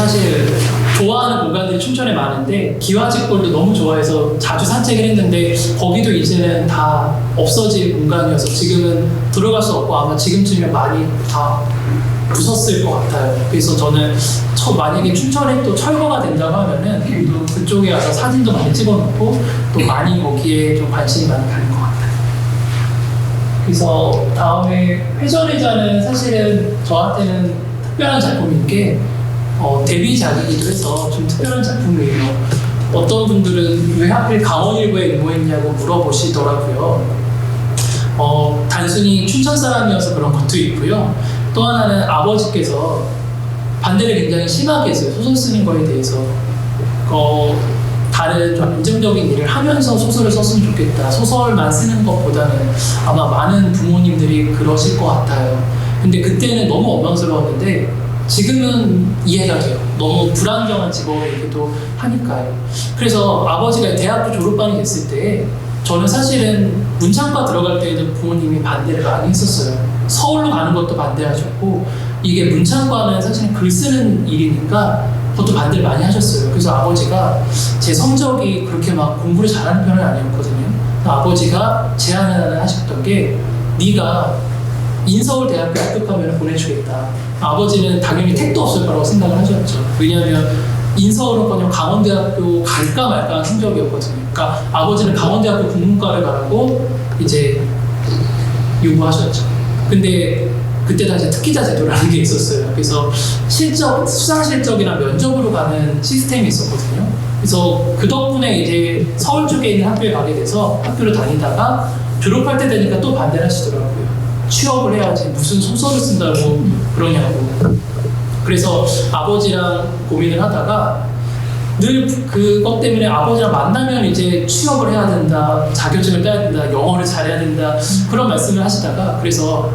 사실 좋아하는 공간들이 춘천에 많은데 기와집골도 너무 좋아해서 자주 산책을 했는데 거기도 이제는 다 없어질 공간이어서 지금은 들어갈 수 없고 아마 지금쯤이면 많이 다 부쉈을 것 같아요. 그래서 저는 만약에 춘천에 또 철거가 된다고 하면은 또 그쪽에 와서 사진도 많이 찍어놓고 또 많이 거기에 좀 관심이 많이 가는 것 같아요. 그래서 다음에 회전의자는 사실은 저한테는 특별한 작품인 게 데뷔작이기도 해서 좀 특별한 작품이에요. 어떤 분들은 왜 하필 강원일보에 응모했냐고 물어보시더라고요. 단순히 춘천 사람이어서 그런 것도 있고요. 또 하나는 아버지께서 반대를 굉장히 심하게 했어요. 소설 쓰는 거에 대해서. 다른 좀 안정적인 일을 하면서 소설을 썼으면 좋겠다. 소설만 쓰는 것보다는 아마 많은 부모님들이 그러실 것 같아요. 근데 그때는 너무 원망스러웠는데 지금은 이해가 돼요. 너무 불안정한 직업이기도 하니까요. 그래서 아버지가 대학교 졸업반이 됐을 때 저는 사실은 문창과 들어갈 때에도 부모님이 반대를 많이 했었어요. 서울로 가는 것도 반대하셨고 이게 문창과는 사실은 글 쓰는 일이니까 그것도 반대를 많이 하셨어요. 그래서 아버지가 제 성적이 그렇게 막 공부를 잘하는 편은 아니었거든요. 아버지가 제안을 하셨던 게 네가 인서울대학교 합격하면 보내주겠다. 아버지는 당연히 택도 없을 거라고 생각을 하셨죠. 왜냐하면 인서울은커녕 강원대학교 갈까 말까 한 성적이었거든요. 그러니까 아버지는 강원대학교 국문과를 가라고 이제 요구하셨죠. 근데 그때 당시 특기자 제도라는 게 있었어요. 그래서 수상 실적이나 면접으로 가는 시스템이 있었거든요. 그래서 그 덕분에 이제 서울 쪽에 있는 학교에 가게 돼서 학교를 다니다가 졸업할 때 되니까 또 반대를 하시더라고요. 취업을 해야지 무슨 소설을 쓴다고 그러냐고. 그래서 아버지랑 고민을 하다가 늘 그것 때문에 아버지랑 만나면 이제 취업을 해야 된다, 자격증을 따야 된다, 영어를 잘해야 된다 그런 말씀을 하시다가 그래서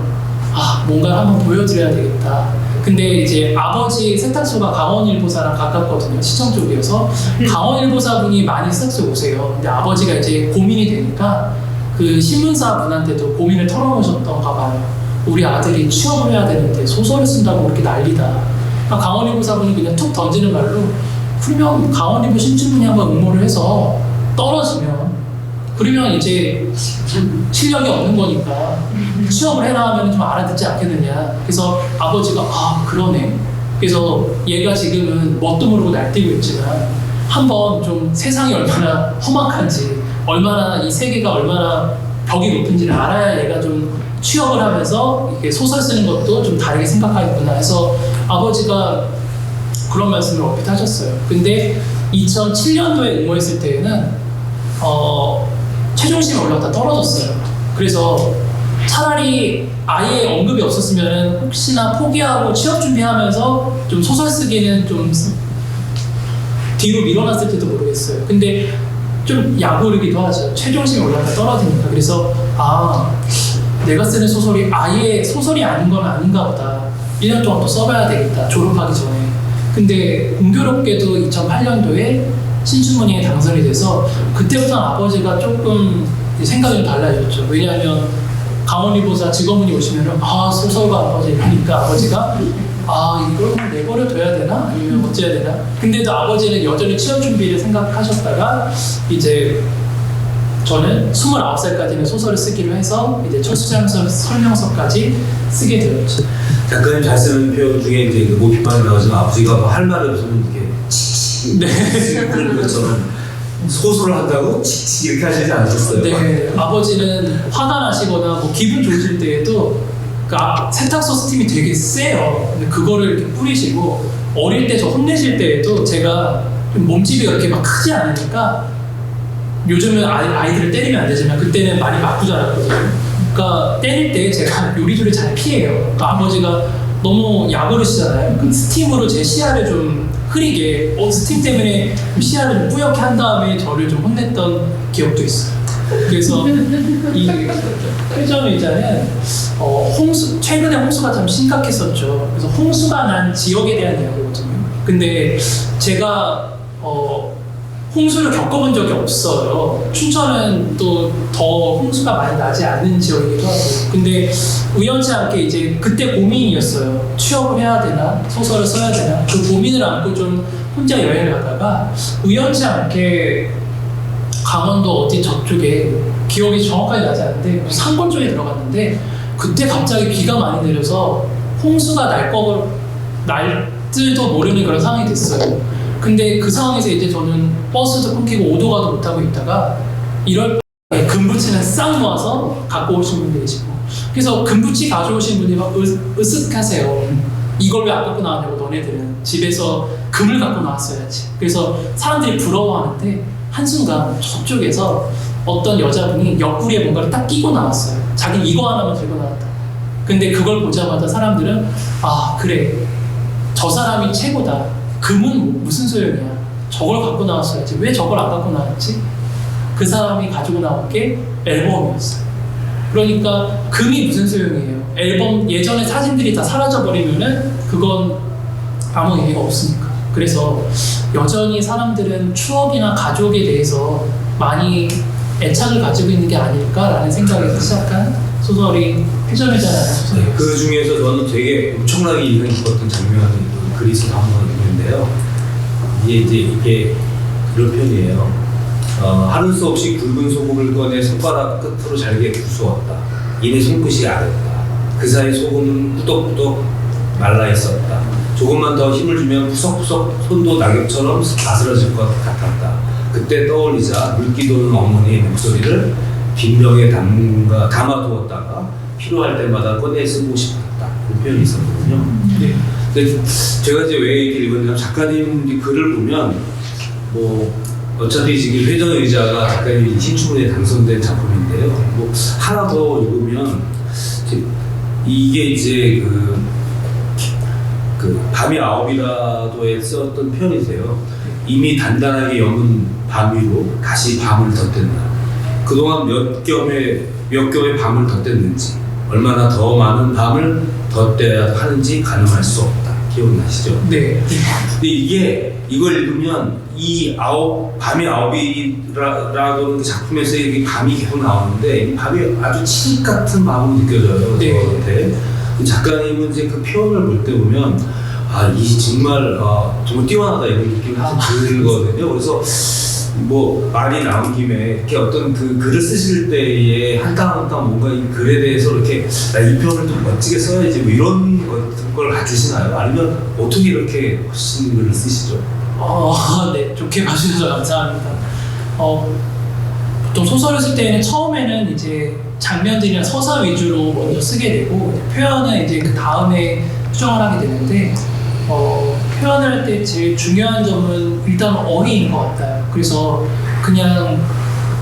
뭔가 한번 보여드려야 되겠다. 근데 이제 아버지 세탁소가 강원일보사랑 가깝거든요. 시청 쪽이어서 강원일보사분이 많이 세탁소 오세요. 근데 아버지가 이제 고민이 되니까 그 신문사 분한테도 고민을 털어놓으셨던가 봐요. 우리 아들이 취업을 해야 되는데 소설을 쓴다고 그렇게 난리다. 강원일보사분이 그냥 툭 던지는 말로 그러면 강원일보 신춘문예 한번 응모를 해서 떨어지면 그러면 이제 실력이 없는 거니까 취업을 해라 하면 좀 알아듣지 않겠느냐. 그래서 아버지가 그러네. 그래서 얘가 지금은 뭣도 모르고 날뛰고 있지만 한번 좀 세상이 얼마나 험악한지 얼마나 이 세계가 얼마나 벽이 높은지를 알아야 얘가 좀 취업을 하면서 이렇게 소설 쓰는 것도 좀 다르게 생각하겠구나 해서 아버지가 그런 말씀을 얼핏 하셨어요. 근데 2007년도에 응모했을 때에는 최종심에 올라갔다 떨어졌어요. 그래서 차라리 아예 언급이 없었으면 혹시나 포기하고 취업 준비하면서 좀 소설 쓰기는 좀 뒤로 밀어놨을지도 모르겠어요. 근데 좀 약오르기도 하죠. 최종심에 올라갔다 떨어지니까. 그래서 내가 쓰는 소설이 아예 소설이 아닌 건 아닌가 보다. 1년 동안 또 써봐야 되겠다. 졸업하기 전에. 근데 공교롭게도 2008년도에 신춘문예에 당선이 돼서 그때부터 아버지가 조금 생각이 좀 달라졌죠. 왜냐하면 강원일보사 직원분이 오시면은 소설가 아버지 이러니까 아버지가 이걸 내버려둬야 되나? 아니면 어째야 되나? 근데도 아버지는 여전히 취업 준비를 생각하셨다가 이제 저는 29살까지는 소설을 쓰기로 해서 이제 첫 수장서 설명서까지 쓰게 되었죠. 작가님 잘 쓰는 표현 중에 이제 그 모피판에 나오지만 아버지가 할 말이 없으면 이렇게 그런 것처럼 소설을 한다고 이렇게 하시지 않으셨어요? 네, 아버지는 화가 나시거나 기분 좋으실 때에도 세탁소 스팀이 되게 세요. 근데 그거를 이렇게 뿌리시고 어릴 때 저 혼내실 때에도 제가 몸집이 그렇게 막 크지 않으니까 요즘은 아이들을 때리면 안 되지만 그때는 많이 맞고 자랐거든요. 그러니까 때릴 때 제가 요리조리 잘 피해요. 그러니까 아버지가 너무 약오르시잖아요. 그 스팀으로 제 시야를 좀 흐리게 스팀 때문에 시야를 좀 뿌옇게 한 다음에 저를 좀 혼냈던 기억도 있어요. 그래서 이 회전의자는 최근에 홍수가 참 심각했었죠. 그래서 홍수가 난 지역에 대한 이야기거든요. 근데 제가 홍수를 겪어본 적이 없어요. 춘천은 또 더 홍수가 많이 나지 않는 지역이기도 하고. 근데 우연치 않게 이제 그때 고민이었어요. 취업을 해야 되나, 소설을 써야 되나. 그 고민을 안고 좀 혼자 여행을 가다가 우연치 않게 강원도 어디 저쪽에 기억이 정확하게 나지 않는데 무슨 산골 쪽에 들어갔는데 그때 갑자기 비가 많이 내려서 홍수가 날지도 모르는 그런 상황이 됐어요. 근데 그 상황에서 이제 저는 버스도 끊기고 오도 가도 못하고 있다가 이럴 때 금부치는 싹 모아서 갖고 오신 분들이 계시고, 그래서 금부치 가져오신 분들이 막 으쓱하세요. 이걸 왜 안 갖고 나왔냐고, 너네들은 집에서 금을 갖고 나왔어야지. 그래서 사람들이 부러워하는데 한순간 저쪽에서 어떤 여자분이 옆구리에 뭔가를 딱 끼고 나왔어요. 자기는 이거 하나만 들고 나왔다. 근데 그걸 보자마자 사람들은 아 그래, 저 사람이 최고다. 금은 무슨 소용이야. 저걸 갖고 나왔어야지. 왜 저걸 안 갖고 나왔지? 그 사람이 가지고 나온 게 앨범이었어요. 그러니까 금이 무슨 소용이에요. 앨범 예전에 사진들이 다 사라져버리면은 그건 아무 의미가 없으니까. 그래서 여전히 사람들은 추억이나 가족에 대해서 많이 애착을 가지고 있는 게 아닐까라는 생각에서 시작한 소설이 회전회전하는 소설이에요. 그 중에서 저는 되게 엄청나게 인상 깊었던 장면이 그리스 방문을 있는데요. 이게 그런 편이에요. 하는 수 없이 굵은 소금을 꺼내 손가락 끝으로 잘게 부수었다. 이내 손끝이 아렸다. 그 사이 소금은 꾸덕꾸덕 말라 있었다. 조금만 더 힘을 주면 푸석푸석 손도 낙엽처럼 바스러질 것 같았다. 그때 떠올리자 물기 도는 어머니의 목소리를 빈병에 담아두었다가 필요할 때마다 꺼내 쓰고 싶었다. 그 표현이 있었거든요. 네. 근데 제가 이제 왜 이렇게 읽었냐면 작가님 글을 보면 어차피 지금 회전 의자가 작가님이 신춘문예에 당선된 작품인데요. 하나 더 읽으면 이게 이제 그 밤이 9이라도에 썼던 표현이세요. 이미 단단하게 여문 밤 위로 다시 밤을 덧댄다. 그동안 몇 겸의 밤을 덧댔는지, 얼마나 더 많은 밤을 덧대야 하는지 가늠할 수 없다. 기억나시죠? 네. 근데 이걸 읽으면 밤이 9이라는 그 작품에서 이 밤이 계속 나오는데 이 밤이 아주 칠흑 같은 마음으로 느껴져요. 네. 저한테. 작가님은 이제 그 표현을 볼 때 보면 이 정말 뛰어나다 이런 느낌이 들거든요. 그래서 말이 나온 김에 이렇게 어떤 그 글을 쓰실 때에 한 땀 한 땀 뭔가 이 글에 대해서 이렇게 이 표현을 좀 멋지게 써야지 이런 걸 가지시나요? 아니면 어떻게 이렇게 멋진 글을 쓰시죠? 네, 좋게 봐주셔서 감사합니다. 보통 소설을 쓸 때는 처음에는 이제 장면들이나 서사 위주로 먼저 쓰게 되고 표현은 이제 그 다음에 수정을 하게 되는데 표현을 할 때 제일 중요한 점은 일단 어휘인 것 같아요. 그래서 그냥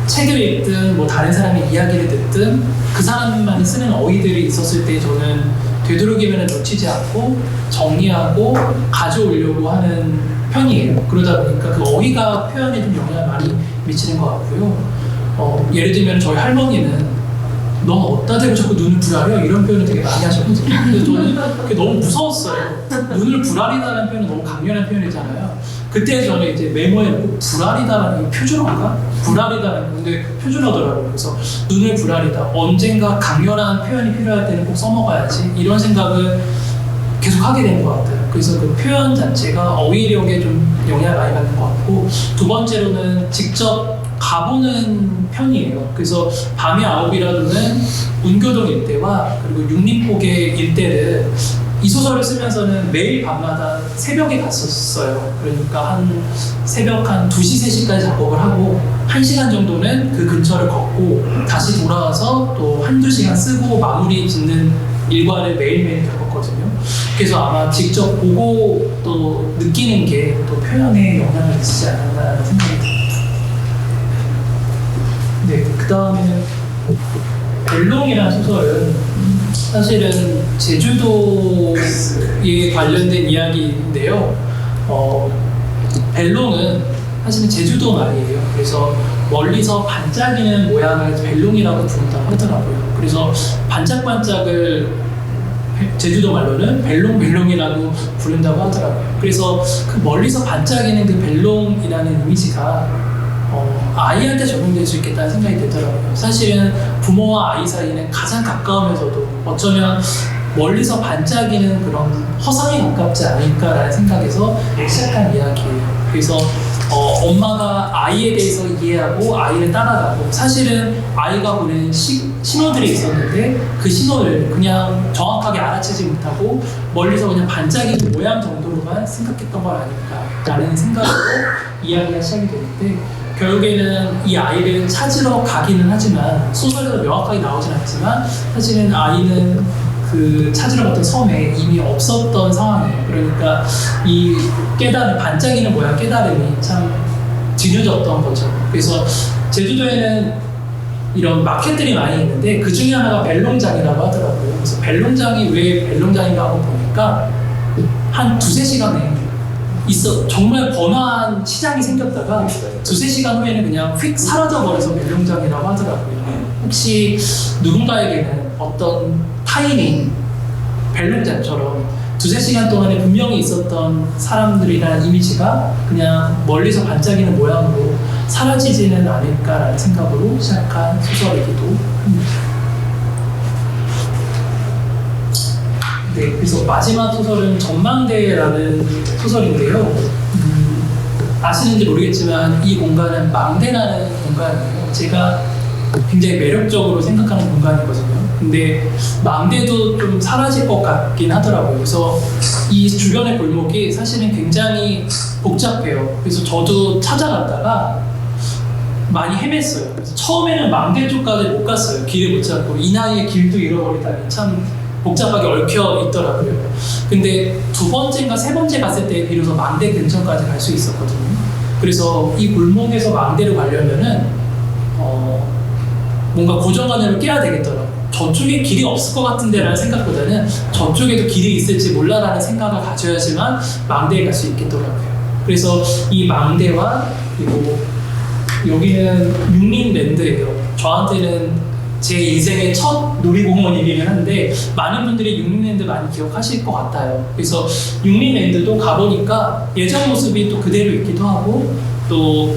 책을 읽든 다른 사람의 이야기를 듣든 그 사람만이 쓰는 어휘들이 있었을 때 저는 되도록이면 놓치지 않고 정리하고 가져오려고 하는 편이에요. 그러다 보니까 그 어휘가 표현에 좀 영향을 많이 미치는 것 같고요. 예를 들면 저희 할머니는 너 어디다 대고 자꾸 눈을 부라려? 이런 표현을 되게 많이 하셨거든요. 근데 저는 그게 너무 무서웠어요. 눈을 부라리다라는 표현은 너무 강렬한 표현이잖아요. 그때 저는 이제 메모에 부라리다라는 게 표준어인가? 부라리다라는 건데 표준어더라고요. 그래서 눈을 부라리다. 언젠가 강렬한 표현이 필요할 때는 꼭 써먹어야지. 이런 생각을 계속 하게 된 것 같아요. 그래서 그 표현 자체가 어휘력에 좀 영향을 많이 받는 것 같고, 두 번째로는 직접 가보는 편이에요. 그래서 밤의 9이라도는 운교동 일대와 그리고 육림포계 일대를 이 소설을 쓰면서는 매일 밤마다 새벽에 갔었어요. 그러니까 새벽 한 2시, 3시까지 작업을 하고 1시간 정도는 그 근처를 걷고 다시 돌아와서 또 1~2시간 쓰고 마무리 짓는 일과를 매일매일 겪었거든요. 그래서 아마 직접 보고 또 느끼는 게 또 표현에 영향을 미치지 않았나라는 생각이 듭니다. 네, 그 다음에는 벨롱이라는 소설은 사실은 제주도에 관련된 이야기인데요. 벨롱은 사실은 제주도 말이에요. 그래서 멀리서 반짝이는 모양을 벨롱이라고 부른다고 하더라고요. 그래서 반짝반짝을 제주도 말로는 벨롱벨롱이라고 부른다고 하더라고요. 그래서 그 멀리서 반짝이는 그 벨롱이라는 이미지가 아이한테 적용될 수 있겠다는 생각이 들더라고요. 사실은 부모와 아이 사이는 가장 가까우면서도 어쩌면 멀리서 반짝이는 그런 허상에 가깝지 않을까라는 생각에서 시작한 이야기예요. 그래서 엄마가 아이에 대해서 이해하고 아이를 따라가고, 사실은 아이가 보낸 신호들이 있었는데 그 신호를 그냥 정확하게 알아채지 못하고 멀리서 그냥 반짝이는 모양 정도로만 생각했던 건 아닐까라는 생각으로 이야기가 시작이 되는데, 결국에는 이 아이를 찾으러 가기는 하지만 소설에서 명확하게 나오진 않지만 사실은 아이는 그 찾으러 갔던 섬에 이미 없었던 상황이에요. 그러니까 이 깨달음, 반짝이는 모양 깨달음이 참 뒤늦었던 거죠. 그래서 제주도에는 이런 마켓들이 많이 있는데 그 중에 하나가 벨롱장이라고 하더라고요. 그래서 벨롱장이 왜 벨롱장인가 하고 보니까 한 2-3시간에 정말 번화한 시장이 생겼다가 2-3시간 후에는 그냥 휙 사라져버려서 벨롱장이라고 하더라고요. 혹시 누군가에게는 어떤 타인이 벨롱장처럼 2-3시간 동안에 분명히 있었던 사람들이라는 이미지가 그냥 멀리서 반짝이는 모양으로 사라지지는 않을까라는 생각으로 시작한 소설이기도 합니다. 네, 그래서 마지막 소설은 전망대라는 소설인데요. 아시는지 모르겠지만 이 공간은 망대라는 공간이에요. 제가 굉장히 매력적으로 생각하는 공간이거든요. 근데 망대도 좀 사라질 것 같긴 하더라고요. 그래서 이 주변의 골목이 사실은 굉장히 복잡해요. 그래서 저도 찾아갔다가 많이 헤맸어요. 그래서 처음에는 망대 쪽까지 못 갔어요. 길을 못 찾고, 이 나이에 길도 잃어버리다니 참 복잡하게 얽혀 있더라고요. 근데 2번째인가 3번째 갔을 때 비로소 망대 근처까지 갈 수 있었거든요. 그래서 이 골목에서 망대를 가려면은 뭔가 고정관념을 깨야 되겠더라고요. 저쪽에 길이 없을 것 같은데 라는 생각보다는 저쪽에도 길이 있을지 몰라라는 생각을 가져야지만 망대에 갈 수 있겠더라고요. 그래서 이 망대와 그리고 여기는 육림랜드예요. 저한테는 제 인생의 첫 놀이공원이기는 한데 많은 분들이 육림랜드 많이 기억하실 것 같아요. 그래서 육림랜드도 가보니까 예전 모습이 또 그대로 있기도 하고 또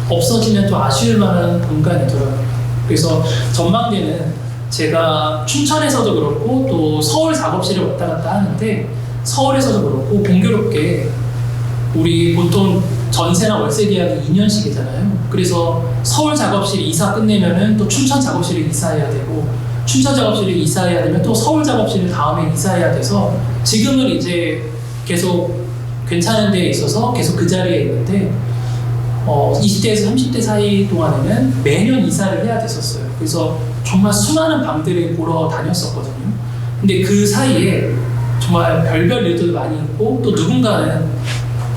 없어지면 또 아쉬울 만한 공간이더라고요. 그래서 전망대는 제가 춘천에서도 그렇고 또 서울 작업실을 왔다 갔다 하는데 서울에서도 그렇고 공교롭게 우리 보통 전세나 월세 계약이 2년씩이잖아요. 그래서 서울 작업실 이사 끝내면은 또 춘천 작업실을 이사해야 되고, 춘천 작업실을 이사해야 되면 또 서울 작업실을 다음에 이사해야 돼서 지금은 이제 계속 괜찮은 데에 있어서 계속 그 자리에 있는데 20대에서 30대 사이 동안에는 매년 이사를 해야 됐었어요. 그래서 정말 수많은 방들을 보러 다녔었거든요. 근데 그 사이에 정말 별별 일들도 많이 있고 또 누군가는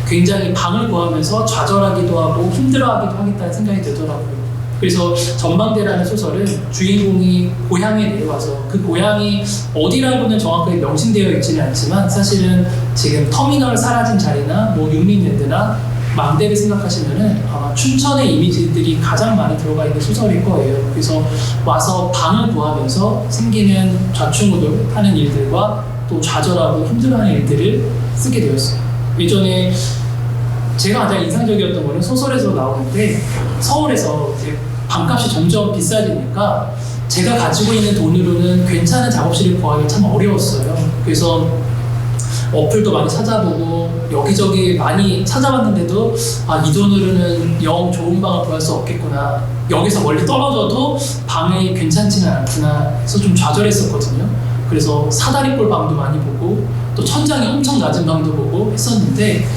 굉장히 방을 구하면서 좌절하기도 하고 힘들어하기도 하겠다는 생각이 들더라고요. 그래서 전망대라는 소설은 주인공이 고향에 내려와서 그 고향이 어디라고는 정확하게 명심되어 있지는 않지만 사실은 지금 터미널 사라진 자리나 뭐 육림랜드나 망대를 생각하시면은 아마 춘천의 이미지들이 가장 많이 들어가 있는 소설일 거예요. 그래서 와서 방을 구하면서 생기는 좌충우돌하는 일들과 또 좌절하고 힘들어하는 일들을 쓰게 되었어요. 예전에 제가 가장 인상적이었던 거는 소설에서 나오는데 서울에서 이제 방값이 점점 비싸지니까 제가 가지고 있는 돈으로는 괜찮은 작업실을 구하기가 참 어려웠어요. 그래서 어플도 많이 찾아보고 여기저기 많이 찾아봤는데도 이 돈으로는 영 좋은 방을 구할 수 없겠구나, 여기서 멀리 떨어져도 방이 괜찮지는 않구나 해서 좀 좌절했었거든요. 그래서 사다리꼴 방도 많이 보고 또 천장이 엄청 낮은 방도 보고 했었는데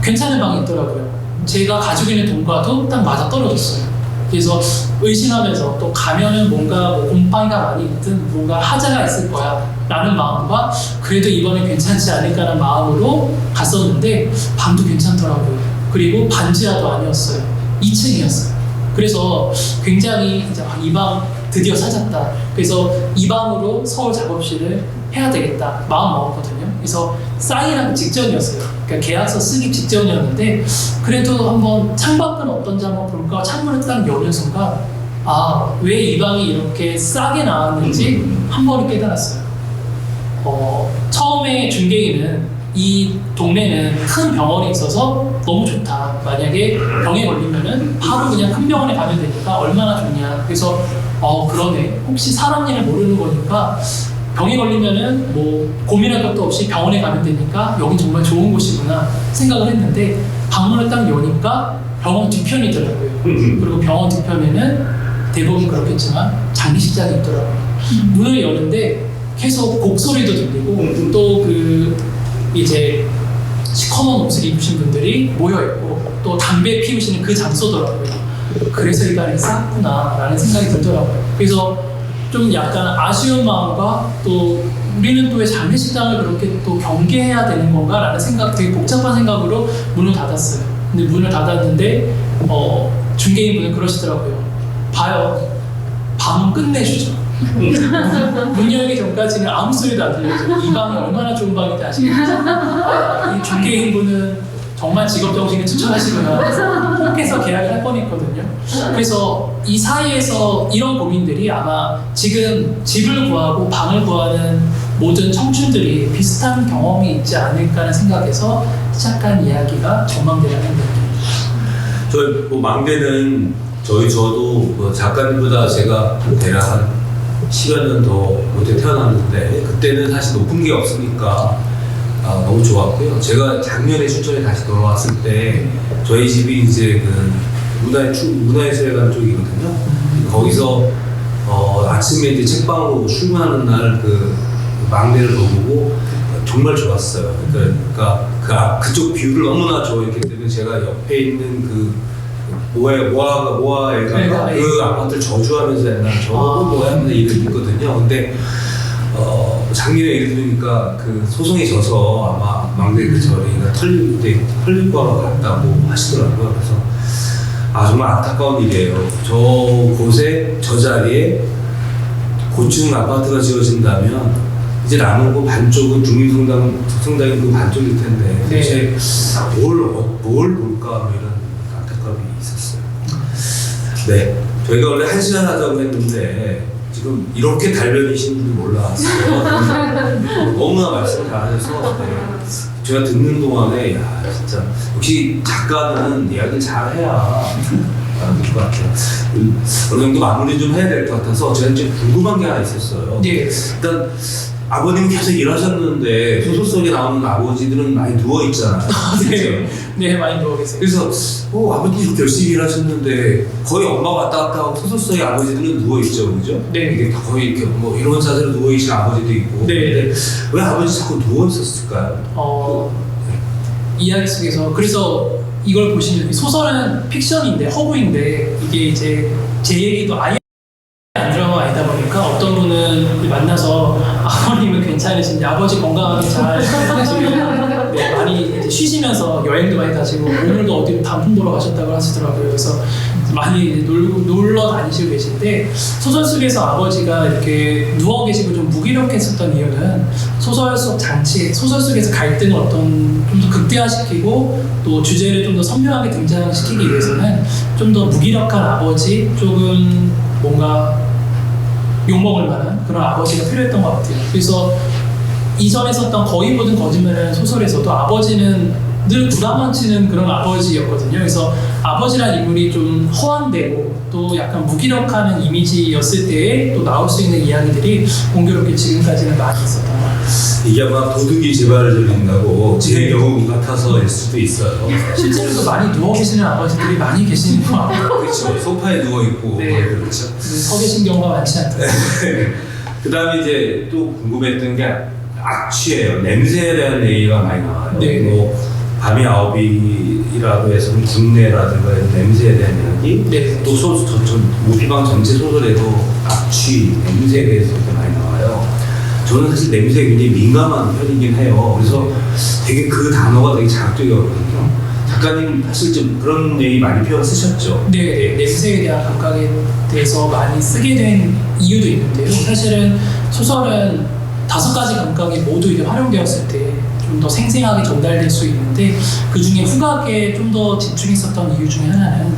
괜찮은 방이 있더라고요. 제가 가지고 있는 돈과도 딱 맞아 떨어졌어요. 그래서 의심하면서 또 가면은 뭔가 뭐 곰팡이가 많이 있든 뭔가 하자가 있을 거야 라는 마음과 그래도 이번에 괜찮지 않을까라는 마음으로 갔었는데 방도 괜찮더라고요. 그리고 반지하도 아니었어요. 2층이었어요. 그래서 굉장히 이제 이 방 드디어 찾았다. 그래서 이 방으로 서울 작업실을 해야 되겠다 마음 먹었거든요. 그래서 사인하기 직전이었어요. 그러니까 계약서 쓰기 직전이었는데 그래도 한번 창밖은 어떤지 한번 볼까 창문을 딱 여는 순간 왜 이 방이 이렇게 싸게 나왔는지 한 번에 깨달았어요. 처음에 준계인은 이 동네는 큰 병원이 있어서 너무 좋다. 만약에 병에 걸리면은 바로 그냥 큰 병원에 가면 되니까 얼마나 좋냐. 그래서 그러네. 혹시 사람 일을 모르는 거니까 병에 걸리면은 뭐 고민할 것도 없이 병원에 가면 되니까 여긴 정말 좋은 곳이구나 생각을 했는데 방문을 딱 여니까 병원 뒤편이더라고요. 그리고 병원 뒤편에는 대부분 그렇겠지만 장례식장이 있더라고요. 문을 여는데 계속 곡소리도 들리고 또 이제 시커먼 옷을 입으신 분들이 모여있고 또 담배 피우시는 그 장소더라고요. 그래서 이 발이 쌓았구나 라는 생각이 들더라고요. 그래서 좀 약간 아쉬운 마음과 또 우리는 또 왜 장례식장을 그렇게 또 경계해야 되는 건가 라는 생각, 되게 복잡한 생각으로 문을 닫았어요. 근데 문을 닫았는데 중개인분은 그러시더라고요. 봐요. 밤은 끝내주죠. 문 열기 전까지는 아무 소리도 안 들려서 이 방이 얼마나 좋은 방인지 아시겠죠? 이 중개인분은 정말 직업정신을 추천하시고요. 혹해서 계약을 할 뻔했거든요. 그래서 이 사이에서 이런 고민들이 아마 지금 집을 구하고 방을 구하는 모든 청춘들이 비슷한 경험이 있지 않을까 하는 생각에서 시작한 이야기가 전망대라는 겁니다. 저 망대는 저도 뭐 작가님보다 제가 대략 한 10여 년 더 못해 태어났는데 그때는 사실 높은 게 없으니까 너무 좋았고요. 제가 작년에 춘천에 다시 돌아왔을 때 저희 집이 이제 문화예술회관 쪽이거든요. 거기서 아침에 이제 책방으로 출근하는 날 망대를 보고 정말 좋았어요. 그러니까 그쪽 뷰를 너무나 좋아했기 때문에 제가 옆에 있는 모아애가 그 아파트를 저주하면서 옛날 저거 뭐야 하면서 일을 했거든요. 근데 작년에 얘기 들으니까 그 소송이 져서 아마 망대 그 저리가 털릴 거라고 같다고 하시더라고요. 그래서 정말 안타까운 일이에요. 저 자리에 고층 아파트가 지어진다면 이제 남은 그 반쪽은 중민성당인 그 반쪽일 텐데 도대체 뭘 볼까 뭐 이런 안타까움이 있었어요. 네, 저희가 원래 1시간 하자고 했는데 지금 이렇게 달변이신 줄 몰랐어요. 너무나 말씀 잘하셔서 제가 듣는 동안에 진짜 역시 작가는 이야기를 잘해야 될 것 같아요. 어느 정도 마무리 좀 해야 될 것 같아서 제가 좀 궁금한 게 하나 있었어요. 네. 일단 아버님 계속 일하셨는데 소설 속에 나오는 아버지들은 많이 누워 있잖아요. 네, 많이 누워 계세요. 그래서 아버님 이렇게 열심히 일하셨는데 거의 엄마 왔다 갔다 하고 소설 속의 아버지들은 누워 있죠, 그죠? 네. 이게 다 거의 이렇게 뭐 이런 자세로 누워 계신 아버지도 있고. 네. 근데 왜 아버지 자꾸 누워 있었을까요? 이야기 속에서 그래서 이걸 보시면 소설은 픽션인데 허구인데 이게 이제 제 얘기도 아예 안 들어가 있다 보니까 어떤 분은 만나서 아버님은 괜찮으신지 아버지 건강하게 잘 지금 많이 이제 쉬시면서 여행도 많이 다니시고 오늘도 어디 단풍 보러 가셨다고 하시더라고요. 그래서 많이 놀러 다니시고 계신데 소설 속에서 아버지가 이렇게 누워 계시고 좀 무기력했었던 이유는 소설 속 소설 속에서 갈등을 좀 더 극대화시키고 또 주제를 좀 더 선명하게 등장시키기 위해서는 좀 더 무기력한 아버지, 조금 뭔가 욕먹을 만한 그런 아버지가 필요했던 것 같아요. 그래서 이전에 썼던 거의 모든 거짓말이라는 소설에서도 아버지는 늘 구라만치는 그런 아버지였거든요. 그래서 아버지라는 인물이 좀 허황되고 또 약간 무기력한 이미지였을 때에 또 나올 수 있는 이야기들이 공교롭게 지금까지는 많이 있었던 것 같아요. 이게 아마 도둑이 재발을 저린다고 제 경우 같아서일 수도 있어요. 실제로도 많이 누워 계시는 아버지들이 많이 계시는 것 같아요. 그렇죠. 소파에 누워 있고 그렇죠. 서 계신 경우가 많지 않다. 그다음에 이제 또 궁금했던 게 악취예요. 냄새에 대한 얘기가 많이 나와요. 네. 뭐 밤이 9이라고 해서 군내라든가 이런 냄새에 대한 이야기. 네. 또 우리방 전체 소설에도 악취, 냄새에 대해서 많이 나와요. 저는 사실 냄새에 굉장히 민감한 편이긴 해요. 그래서 되게 그 단어가 되게 자극적이거든요. 작가님 사실 좀 그런 얘기 많이 표현 쓰셨죠? 네, 냄새에 대한 감각에 대해서 많이 쓰게 된 이유도 있는데요. 사실은 소설은 5가지 감각이 모두 이제 활용되었을 때 좀 더 생생하게 전달될 수 있는데 그 중에 후각에 좀 더 집중했었던 이유 중에 하나는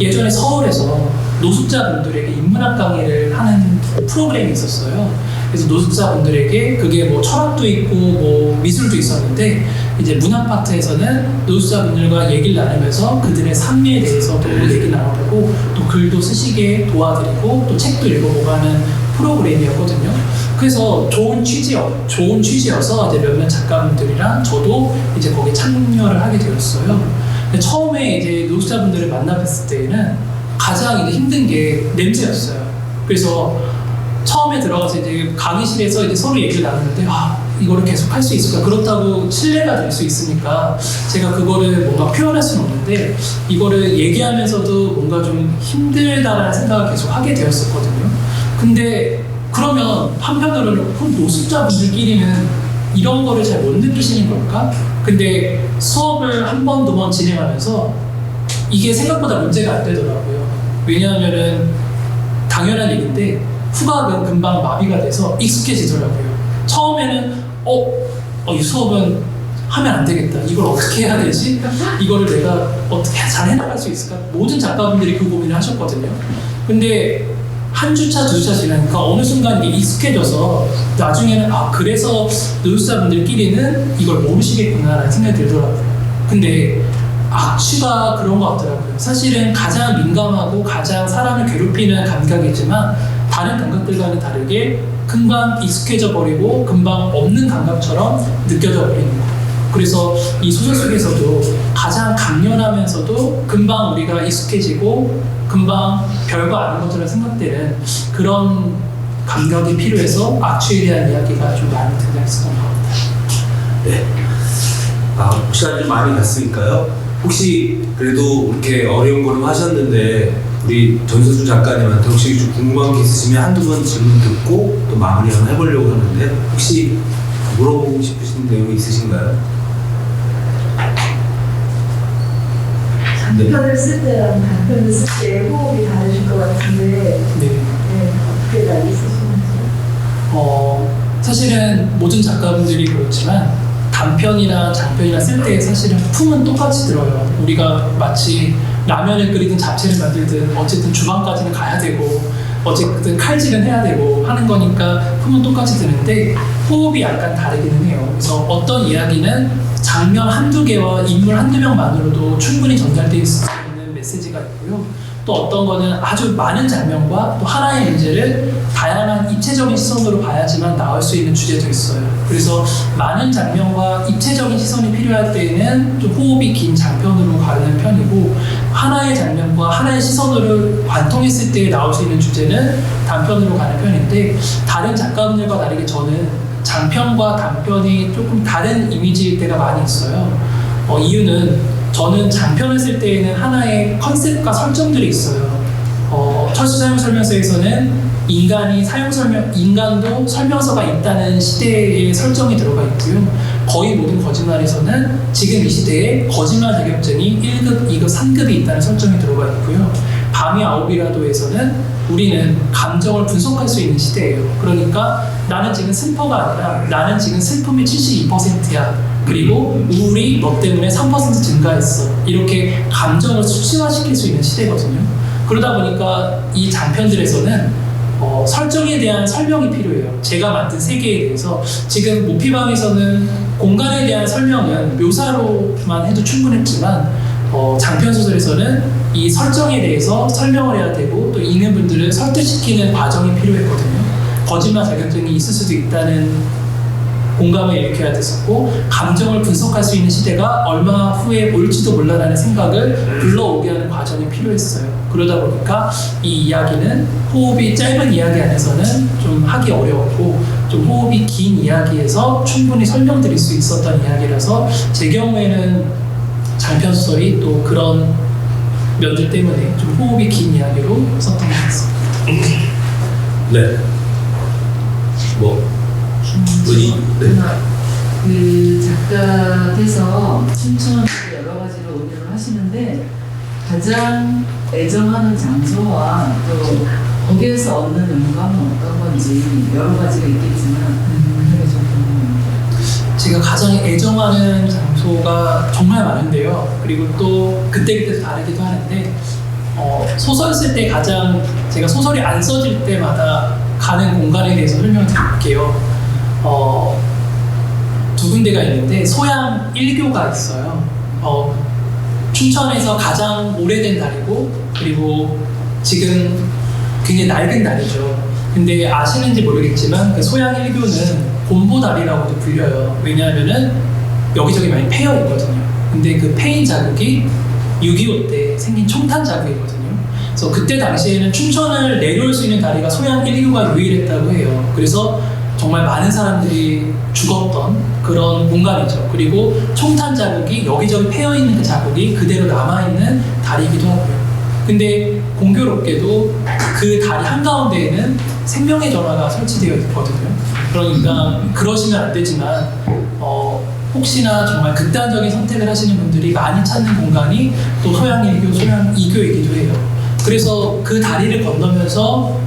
예전에 서울에서 노숙자분들에게 인문학 강의를 하는 프로그램이 있었어요. 그래서 노숙자분들에게 그게 뭐 철학도 있고 뭐 미술도 있었는데 이제 문학 파트에서는 노숙자분들과 얘기를 나누면서 그들의 삶에 대해서도 얘기 나눠보고 또 글도 쓰시게 도와드리고 또 책도 읽어보고 하는 프로그램이었거든요. 그래서 좋은 취지여서 이제 몇몇 작가분들이랑 저도 이제 거기에 참여를 하게 되었어요. 근데 처음에 이제 노숙자분들을 만나뵀을 때에는 가장 이제 힘든 게 냄새였어요. 그래서 처음에 들어가서 이제 강의실에서 이제 서로 얘기를 나누는데 이거를 계속 할 수 있을까? 그렇다고 신뢰가 될 수 있으니까 제가 그거를 뭔가 표현할 수는 없는데 이거를 얘기하면서도 뭔가 좀 힘들다라는 생각을 계속 하게 되었었거든요. 근데 그러면 한편으로는 그럼 노숙자분들끼리는 이런 거를 잘 못 느끼시는 걸까? 근데 수업을 한 번, 두 번 진행하면서 이게 생각보다 문제가 안 되더라고요. 왜냐하면은 당연한 얘기인데 후각은 금방 마비가 돼서 익숙해지더라고요. 처음에는 이 수업은 하면 안 되겠다. 이걸 어떻게 해야 되지? 이거를 내가 어떻게 잘 해나갈 수 있을까? 모든 작가분들이 그 고민을 하셨거든요. 근데 한 주차, 두 주차 지나니까 어느 순간 이게 익숙해져서 나중에는 그래서 노숙자분들끼리는 이걸 모르시겠구나라는 생각이 들더라고요. 근데 악취가 그런 것 같더라고요. 사실은 가장 민감하고 가장 사람을 괴롭히는 감각이지만 다른 감각들과는 다르게 금방 익숙해져 버리고 금방 없는 감각처럼 느껴져 버리는 거예요. 그래서 이 소설 속에서도 가장 강렬하면서도 금방 우리가 익숙해지고 금방 별거 아닌 것처럼 생각되는 그런 감각이 필요해서 악취에 대한 이야기가 좀 많이 등장했었던 것 같아요. 네. 시간이 좀 많이 갔으니까요. 혹시 그래도 이렇게 어려운 걸음 하셨는데 우리 전서준 작가님한테 혹시 좀 궁금한 게 있으시면 한두 번 질문 듣고 또 마무리 한번 해보려고 하는데 혹시 물어보고 싶으신 내용이 있으신가요? 장편을 쓸 때랑 단편을 쓸 때 호흡이 다르실 것 같은데 어떻게 다르게 쓰시는지? 사실은 모든 작가분들이 그렇지만 단편이나 장편이나 쓸 때 사실은 품은 똑같이 들어요. 우리가 마치 라면을 끓이든 잡채를 만들든 어쨌든 주방까지는 가야 되고 어쨌든 칼질은 해야 되고 하는 거니까 품은 똑같이 드는데 호흡이 약간 다르기는 해요. 그래서 어떤 이야기는 장면 한두 개와 인물 한두 명만으로도 충분히 전달될 수 있는 메시지가 있고요. 또 어떤 거는 아주 많은 장면과 또 하나의 문제를 다양한 입체적인 시선으로 봐야지만 나올 수 있는 주제도 있어요. 그래서 많은 장면과 입체적인 시선이 필요할 때에는 좀 호흡이 긴 장편으로 가는 편이고 하나의 장면과 하나의 시선으로 관통했을 때 나올 수 있는 주제는 단편으로 가는 편인데 다른 작가분들과 다르게 저는 장편과 단편이 조금 다른 이미지일 때가 많이 있어요. 이유는 저는 장편을 쓸 때에는 하나의 컨셉과 설정들이 있어요. 철수 사용 설명서에서는 인간도 설명서가 있다는 시대의 설정이 들어가 있고요. 거의 모든 거짓말에서는 지금 이 시대에 거짓말 자격증이 1급, 2급, 3급이 있다는 설정이 들어가 있고요. 밤이 9이라도에서는 우리는 감정을 분석할 수 있는 시대예요. 그러니까 나는 지금 슬퍼가 아니라 나는 지금 슬픔이 72%야. 그리고 우울이 너 때문에 3% 증가했어. 이렇게 감정을 수치화시킬 수 있는 시대거든요. 그러다 보니까 이 장편들에서는 설정에 대한 설명이 필요해요. 제가 만든 세계에 대해서 지금 모피방에서는 공간에 대한 설명은 묘사로만 해도 충분했지만 장편 소설에서는 이 설정에 대해서 설명을 해야 되고 또 읽는 분들을 설득시키는 과정이 필요했거든요. 거짓말 자격증이 있을 수도 있다는 공감을 일으켜야 됐었고 감정을 분석할 수 있는 시대가 얼마 후에 올지도 몰라라는 생각을 불러오게 하는 과정이 필요했어요. 그러다 보니까 이 이야기는 호흡이 짧은 이야기 안에서는 좀 하기 어려웠고 좀 호흡이 긴 이야기에서 충분히 설명드릴 수 있었던 이야기라서 제 경우에는 장편 소설이 또 그런 면들 때문에 좀 호흡이 긴 이야기로 썼던 것 같습니다. 네. 그 작가께서 춘천 여러 가지로 운영을 하시는데 가장 애정하는 장소와 또 거기에서 얻는 영감은 어떤 건지 여러 가지가 있겠지만 그게 좀 궁금합니다. 제가 가장 애정하는 장소가 정말 많은데요. 그리고 또 그때그때 다르기도 하는데 소설 쓸 때 가장 제가 소설이 안 써질 때마다 가는 공간에 대해서 설명드릴게요. 두 군데가 있는데 소양 1교가 있어요. 춘천에서 가장 오래된 다리고 그리고 지금 굉장히 낡은 다리죠. 근데 아시는지 모르겠지만 그 소양 1교는 곰보다리라고도 불려요. 왜냐하면은 여기저기 많이 패여 있거든요. 근데 그 패인 자국이 6.25 때 생긴 총탄 자국이거든요. 그래서 그때 당시에는 춘천을 내려올 수 있는 다리가 소양 1교가 유일했다고 해요. 그래서 정말 많은 사람들이 죽었던 그런 공간이죠. 그리고 총탄 자국이 여기저기 패여있는 그 자국이 그대로 남아있는 다리이기도 하고요. 근데 공교롭게도 그 다리 한가운데에는 생명의 전화가 설치되어 있거든요. 그러니까 그러시면 안 되지만 혹시나 정말 극단적인 선택을 하시는 분들이 많이 찾는 공간이 또 소양 1교, 소양 2교이기도 해요. 그래서 그 다리를 건너면서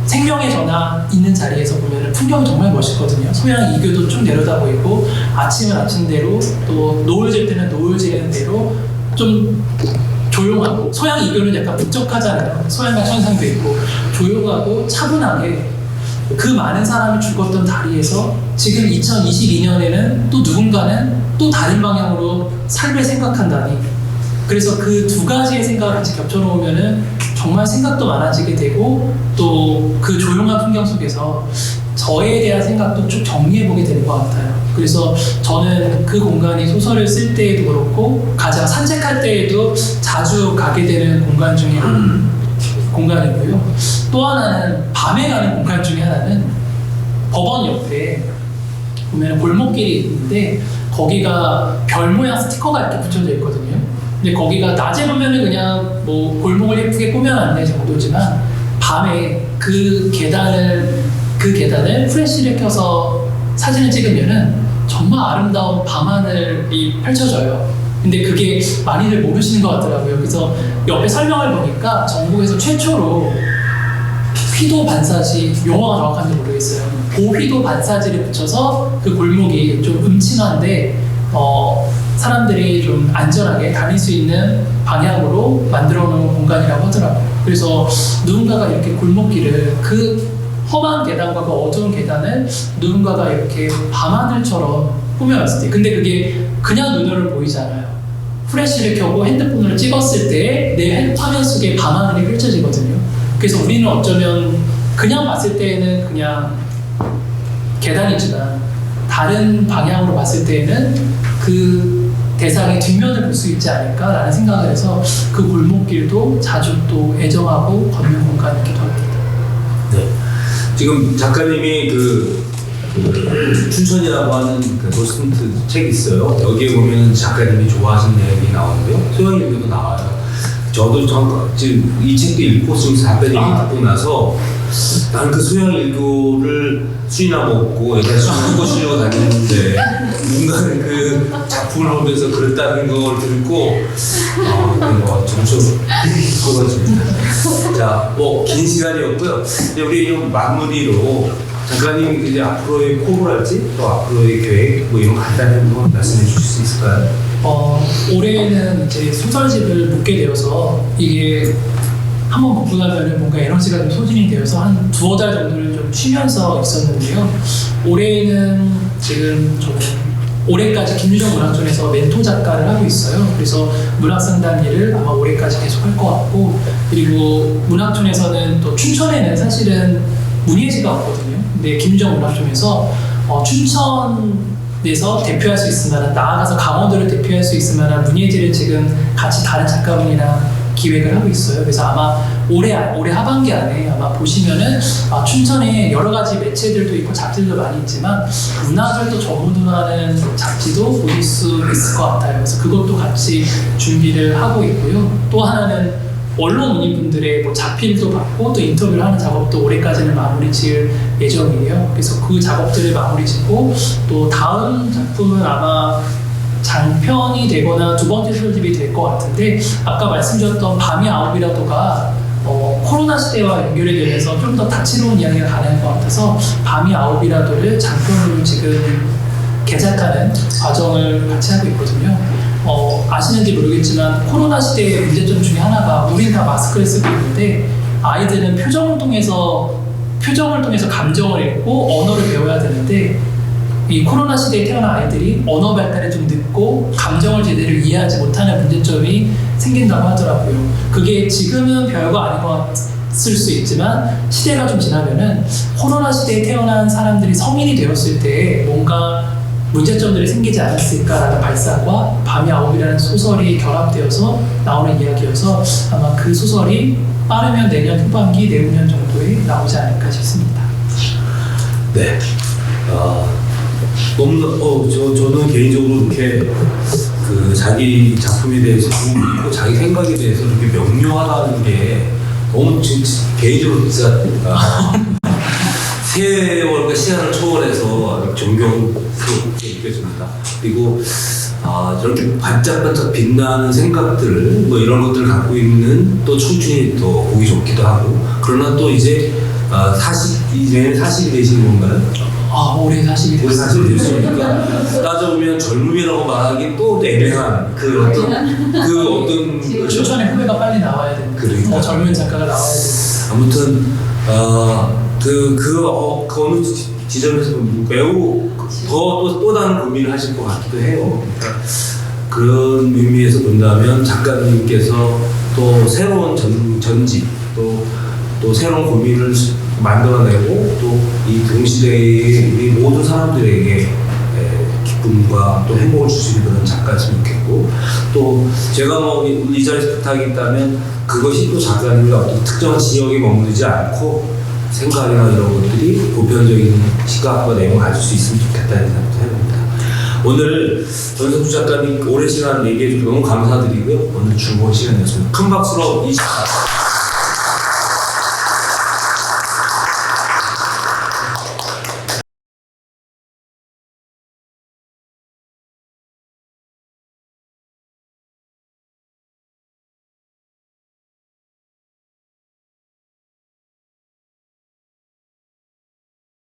생명의 전화 있는 자리에서 보면 풍경이 정말 멋있거든요. 소양 2교도 쭉 내려다 보이고 아침은 아침대로 또 노을 질 때는 노을 지는 대로 좀 조용하고 소양 2교는 약간 북적하잖아요. 소양과 천상도 있고 조용하고 차분하게 그 많은 사람이 죽었던 다리에서 지금 2022년에는 또 누군가는 또 다른 방향으로 삶을 생각한다니 그래서 그 두 가지의 생각을 같이 겹쳐놓으면은 정말 생각도 많아지게 되고 또 그 조용한 풍경 속에서 저에 대한 생각도 쭉 정리해보게 되는 것 같아요. 그래서 저는 그 공간이 소설을 쓸 때에도 그렇고 가장 산책할 때에도 자주 가게 되는 공간 중에 한 공간이고요. 또 하나는 밤에 가는 공간 중에 하나는 법원 옆에 보면 골목길이 있는데 거기가 별 모양 스티커가 이렇게 붙여져 있거든요. 근데 거기가 낮에 보면은 그냥 뭐 골목을 예쁘게 꾸며놨네 정도지만 밤에 그 계단을 플래시를 켜서 사진을 찍으면은 정말 아름다운 밤하늘이 펼쳐져요. 근데 그게 많이들 모르시는 것 같더라고요. 그래서 옆에 설명을 보니까 전국에서 최초로 휘도 반사지, 용어가 정확한지 모르겠어요. 고휘도 반사지를 붙여서 그 골목이 좀 음침한데 사람들이 좀 안전하게 다닐 수 있는 방향으로 만들어 놓은 공간이라고 하더라고요. 그래서 누군가가 이렇게 골목길을 그 험한 계단과 그 어두운 계단을 누군가가 이렇게 밤하늘처럼 꾸며놨을 때 근데 그게 그냥 눈으로 보이지 않아요. 플래시를 켜고 핸드폰을 찍었을 때 내 화면 속에 밤하늘이 펼쳐지거든요. 그래서 우리는 어쩌면 그냥 봤을 때에는 그냥 계단이지만 다른 방향으로 봤을 때에는 그 대상의 뒷면을 볼 수 있지 않을까라는 생각을 해서 그 골목길도 자주 또 애정하고 걷는 공간이기도 합니다. 네. 지금 작가님이 춘천이라고 하는 그 도슨트 책이 있어요. 여기에 보면 작가님이 좋아하시는 내용이 나오고요. 소양 1교도 나와요. 저도 지금 이 책도 읽고 지금 작가님이 듣고 나서 나는 그 소양 1교를 술이나 먹고 여자 술 꼬시려고 다녔는데 누군가는 그 작품을 보면서 그랬다는 걸 듣고 점점 그거집니다. 자, 뭐 긴 시간이었고요. 이제 우리 이 마무리로 작가님 이제 앞으로의 포부랄지 또 앞으로의 계획 뭐 이런 간단히 한번 말씀해 주실 수 있을까요? 올해는 이제 소설집을 묻게 되어서 이게 한번 먹고 나면은 뭔가 에너지가 좀 소진이 되어서 한 2-5달 정도를 좀 쉬면서 있었는데요. 올해는 지금 저는 올해까지 김유정 문학촌에서 멘토 작가를 하고 있어요. 그래서 문학상담 일을 아마 올해까지 계속 할 것 같고 그리고 문학촌에서는 또 춘천에는 사실은 문예지가 없거든요. 근데 김유정 문학촌에서 춘천에서 대표할 수 있을 만한 나아가서 강원도를 대표할 수 있을 만한 문예지를 지금 같이 다른 작가분이랑 기획을 하고 있어요. 그래서 아마 올해 하반기 안에 아마 보시면은 춘천에 여러 가지 매체들도 있고 잡지들도 많이 있지만 문학을 또 전문화하는 잡지도 보실 수 있을 것 같아요. 그래서 그것도 같이 준비를 하고 있고요. 또 하나는 언론 문의분들의 뭐 자필도 받고 또 인터뷰를 하는 작업도 올해까지는 마무리 지을 예정이에요. 그래서 그 작업들을 마무리 짓고 또 다음 작품은 아마 장편이 되거나 두 번째 소설집이 될 것 같은데 아까 말씀드렸던 밤이 9이라도가 코로나 시대와 연결이 되면서 좀 더 다채로운 이야기가 가능할 것 같아서 밤이 9이라도를 장편으로 지금 개작하는 과정을 같이 하고 있거든요. 아시는지 모르겠지만 코로나 시대의 문제점 중에 하나가 우린 다 마스크를 쓰고 있는데 아이들은 표정을 통해서 표정을 통해서 감정을 읽고 언어를 배워야 되는데 이 코로나 시대에 태어난 아이들이 언어 발달이 좀 늦고 감정을 제대로 이해하지 못하는 문제점이 생긴다고 하더라고요. 그게 지금은 별거 아닌 것 같을 수 있지만 시대가 좀 지나면은 코로나 시대에 태어난 사람들이 성인이 되었을 때 뭔가 문제점들이 생기지 않았을까라는 발상과 밤의 아홉이라는 소설이 결합되어서 나오는 이야기여서 아마 그 소설이 빠르면 내년 후반기, 내후년 정도에 나오지 않을까 싶습니다. 네. 너무 저는 개인적으로 이렇게 그 자기 작품에 대해서 그리고 자기 생각에 대해서 이렇게 명료하다는 게 너무 개인적으로 진짜 세월과 시간을 초월해서 존경스럽게 느껴집니다. 그리고 저렇게 반짝반짝 빛나는 생각들 뭐 이런 것들을 갖고 있는 또 청춘이 더 보기 좋기도 하고 그러나 또 이제 40이 되신 건가요? 올해 40이 올해 됐어요. 40이 됐으니까 따져보면 젊음이라고 말하기 또 애매한 그 어떤 춘천에 후배가 빨리 나와야 되는 그러니까. 젊은 작가가 나와야 되는 아무튼 그 어느 지점에서 매우 또 다른 고민을 하실 것 같기도 해요. 그러니까 그런 의미에서 본다면 작가님께서 또 새로운 전집 또 새로운 고민을 만들어내고 또 이 동시대의 우리 모든 사람들에게 기쁨과 또 행복을 주시는 그런 작가였으면 좋겠고 또 제가 뭐 이 자리에서 부탁이 있다면 그것이 또 작가님의 어떤 특정한 지역에 머무르지 않고 생각이나 이런 것들이 보편적인 시각과 내용을 가질 수 있으면 좋겠다는 생각도 해봅니다. 오늘 전석주 작가님 오랜 시간 얘기해 주셔서 너무 감사드리고요. 오늘 즐거운 시간이었습니다. 큰 박수로 이 작가